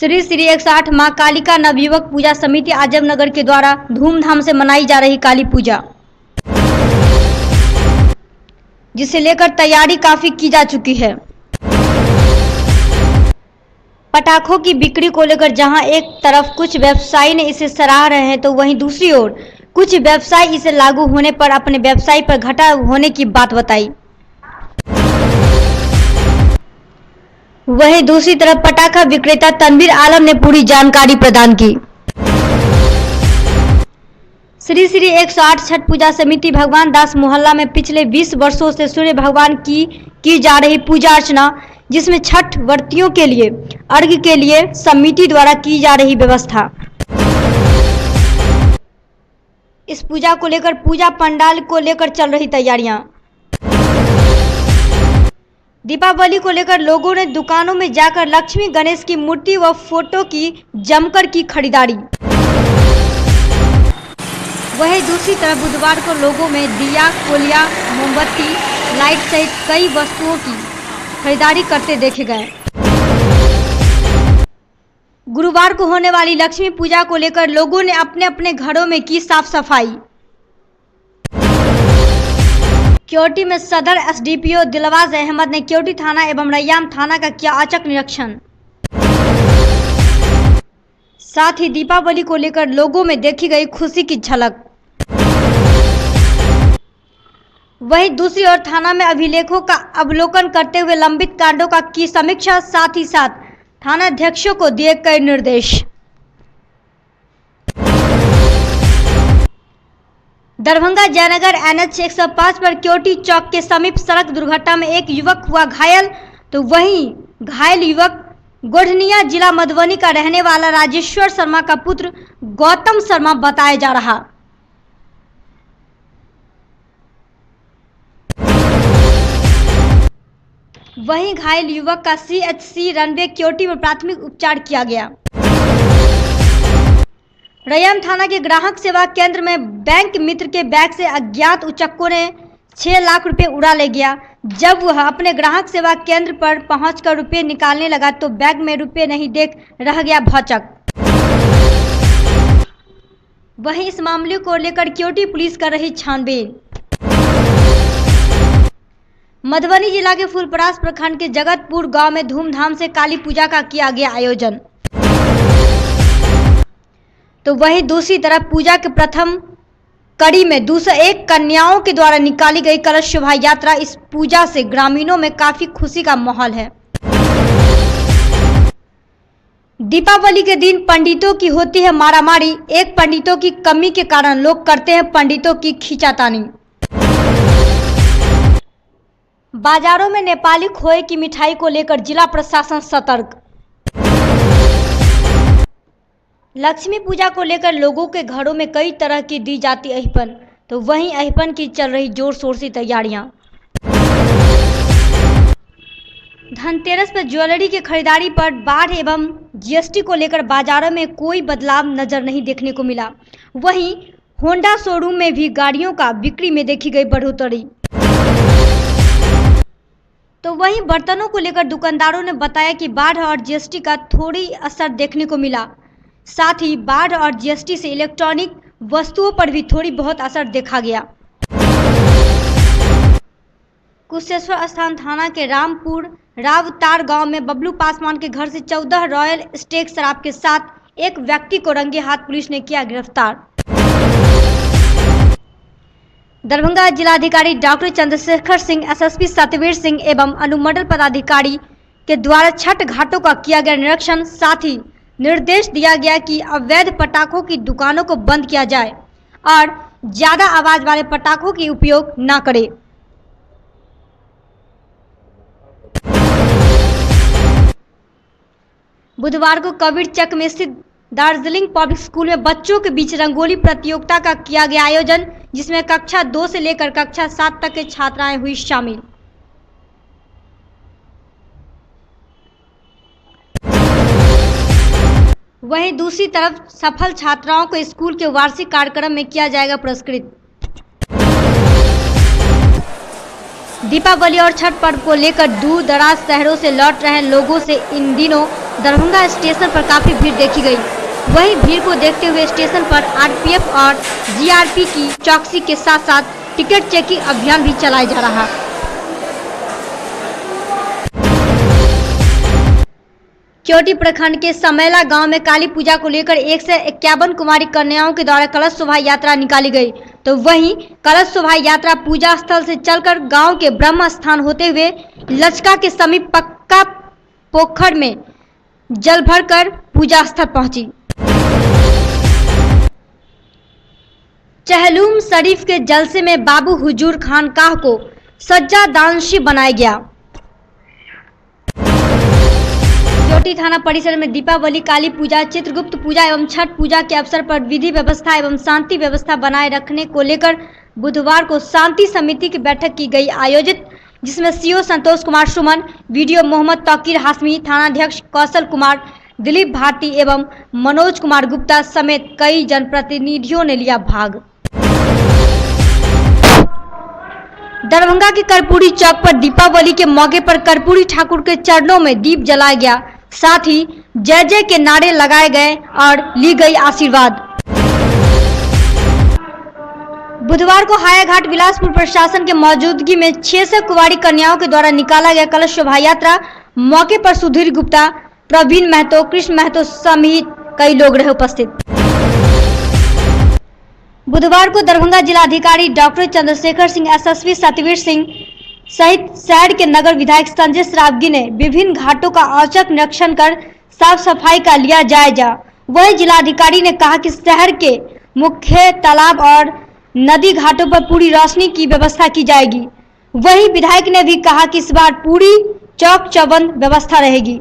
श्री श्री 108 मां कालिका नवयुवक पूजा समिति आजमनगर के द्वारा धूमधाम से मनाई जा रही काली पूजा, जिसे लेकर तैयारी काफी की जा चुकी है। पटाखों की बिक्री को लेकर जहां एक तरफ कुछ व्यवसायी ने इसे सराह रहे हैं, तो वहीं दूसरी ओर कुछ व्यवसायी इसे लागू होने पर अपने व्यवसाय पर घाटा होने की बात बताई। वहीं दूसरी तरफ पटाखा विक्रेता तनवीर आलम ने पूरी जानकारी प्रदान की। श्री श्री 108 छठ पूजा समिति भगवान दास मोहल्ला में पिछले 20 वर्षों से सूर्य भगवान की जा रही पूजा अर्चना, जिसमें छठ व्रतियों के लिए अर्घ्य के लिए समिति द्वारा की जा रही व्यवस्था। इस पूजा को लेकर पूजा पंडाल को लेकर चल रही तैयारियां। दीपावली को लेकर लोगों ने दुकानों में जाकर लक्ष्मी गणेश की मूर्ति व फोटो की जमकर की खरीदारी। वहीं दूसरी तरफ बुधवार को लोगों में दिया, कोलिया, मोमबत्ती, लाइट सहित कई वस्तुओं की खरीदारी करते देखे गए। गुरुवार को होने वाली लक्ष्मी पूजा को लेकर लोगों ने अपने अपने घरों में की साफ सफाई। क्योटी में सदर एसडीपीओ दिलवाज अहमद ने क्योटी थाना एवं रैयाम थाना का किया औचक निरीक्षण। साथ ही दीपावली को लेकर लोगों में देखी गई खुशी की झलक। वहीं दूसरी ओर थाना में अभिलेखों का अवलोकन करते हुए लंबित कांडों का की समीक्षा, साथ ही साथ थानाध्यक्षों को दिए कई निर्देश। दरभंगा जयनगर NH 105 पर क्योटी चौक के समीप सड़क दुर्घटना में एक युवक हुआ घायल, तो वहीं घायल युवक गोढ़निया जिला मधुबनी का रहने वाला राजेश्वर शर्मा का पुत्र गौतम शर्मा बताया जा रहा। वहीं घायल युवक का CHC रनवे क्योटी में प्राथमिक उपचार किया गया। रैयाम थाना के ग्राहक सेवा केंद्र में बैंक मित्र के बैग से अज्ञात उचक्कों ने 6 लाख रुपए उड़ा ले गया। जब वह अपने ग्राहक सेवा केंद्र पर पहुंचकर रुपए निकालने लगा तो बैग में रुपए नहीं देख रह गया भौचक। वहीं इस मामले को लेकर क्योटी पुलिस कर रही छानबीन। मधुबनी जिला के फुलपरास प्रखंड के जगतपुर गांव में धूमधाम से काली पूजा का किया गया आयोजन। तो वहीं दूसरी तरफ पूजा के प्रथम कड़ी में 201 कन्याओं के द्वारा निकाली गई कलश शोभा यात्रा। इस पूजा से ग्रामीणों में काफी खुशी का माहौल है। दीपावली के दिन पंडितों की होती है मारामारी। एक पंडितों की कमी के कारण लोग करते हैं पंडितों की खींचातानी। बाजारों में नेपाली खोए की मिठाई को लेकर जिला प्रशासन सतर्क। लक्ष्मी पूजा को लेकर लोगों के घरों में कई तरह की दी जाती अहिपन, तो वहीं अहिपन की चल रही जोर शोर से तैयारियां। धनतेरस पर ज्वेलरी की खरीदारी पर बाढ़ एवं GST को लेकर बाजारों में कोई बदलाव नजर नहीं देखने को मिला। वहीं होंडा शोरूम में भी गाड़ियों का बिक्री में देखी गई बढ़ोतरी। तो वहीं बर्तनों को लेकर दुकानदारों ने बताया कि बाढ़ और GST का थोड़ी असर देखने को मिला। साथ ही बाढ़ और GST से इलेक्ट्रॉनिक वस्तुओं पर भी थोड़ी बहुत असर देखा गया। कुशेश्वर स्थान थाना के रामपुर रावतार गांव में बबलू पासवान के घर से 14 रॉयल स्टेक शराब के साथ एक व्यक्ति को रंगे हाथ पुलिस ने किया गिरफ्तार। दरभंगा जिलाधिकारी डॉक्टर चंद्रशेखर सिंह, SSP सतवीर सिंह एवं अनुमंडल पदाधिकारी के द्वारा छठ घाटों का किया गया निरीक्षण। साथ ही निर्देश दिया गया कि अवैध पटाखों की दुकानों को बंद किया जाए और ज्यादा आवाज वाले पटाखों की उपयोग न करें। बुधवार को कबीरचक में स्थित दार्जिलिंग पब्लिक स्कूल में बच्चों के बीच रंगोली प्रतियोगिता का किया गया आयोजन, जिसमें कक्षा 2 से लेकर कक्षा 7 तक के छात्राएं हुई शामिल। वहीं दूसरी तरफ सफल छात्राओं को स्कूल के वार्षिक कार्यक्रम में किया जाएगा पुरस्कृत। दीपावली और छठ पर्व को लेकर दूर दराज शहरों से लौट रहे लोगों से इन दिनों दरभंगा स्टेशन पर काफी भीड़ देखी गई। वहीं भीड़ को देखते हुए स्टेशन पर आरपीएफ और जीआरपी की चौकसी के साथ साथ टिकट चेकिंग अभियान भी चलाया जा रहा। क्योटी प्रखंड के समैला गांव में काली पूजा को लेकर 151 कुमारी कन्याओं के द्वारा कलश शोभा यात्रा निकाली गई। तो वहीं कलश शोभा यात्रा पूजा स्थल से चलकर गांव के ब्रह्म स्थान होते हुए लचका के समीप पक्का पोखर में जल भरकर पूजा स्थल पहुंची। चहलुम शरीफ के जलसे में बाबू हुजूर खानकाह को सज्जादानशी बनाया गया। क्योटी थाना परिसर में दीपावली, काली पूजा, चित्रगुप्त पूजा एवं छठ पूजा के अवसर पर विधि व्यवस्था एवं शांति व्यवस्था बनाए रखने को लेकर बुधवार को शांति समिति की बैठक की गई आयोजित, जिसमें सीओ संतोष कुमार सुमन, वीडियो मोहम्मद तौकीर हाशमी, थानाध्यक्ष कौशल कुमार, दिलीप भारती एवं मनोज कुमार गुप्ता समेत कई जनप्रतिनिधियों ने लिया भाग। दरभंगा के कर्पूरी चौक पर दीपावली के मौके पर कर्पूरी ठाकुर के चरणों में दीप जलाया गया, साथ ही जय जय के नारे लगाए गए और ली गई आशीर्वाद। बुधवार को हायाघाट बिलासपुर प्रशासन के मौजूदगी में 600 कुंवारी कन्याओं के द्वारा निकाला गया कलश शोभा यात्रा। मौके पर सुधीर गुप्ता, प्रवीण महतो, कृष्ण महतो समेत कई लोग रहे उपस्थित। बुधवार को दरभंगा जिलाधिकारी डॉक्टर चंद्रशेखर सिंह, एसएसपी सतवीर सिंह सहित शहर के नगर विधायक संजय सरावगी ने विभिन्न घाटों का औचक निरीक्षण कर साफ सफाई का लिया जायजा। वहीं जिलाधिकारी ने कहा कि शहर के मुख्य तालाब और नदी घाटों पर पूरी रोशनी की व्यवस्था की जाएगी। वहीं विधायक ने भी कहा कि इस बार पूरी चौक चौबंद व्यवस्था रहेगी।